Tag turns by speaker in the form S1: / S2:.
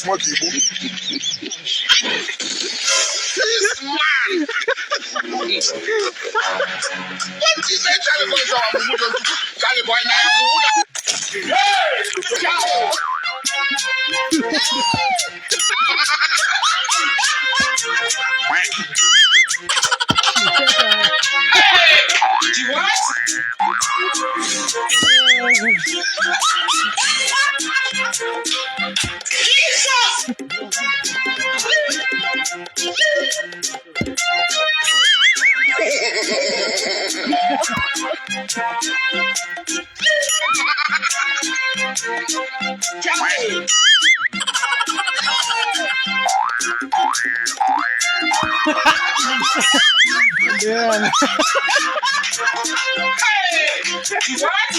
S1: smoky, boo. This man. What is that Charlie boy? Charlie boy now. Hey! Ciao! Hey! You what? Jesus!
S2: Yeah.
S1: Hey! What?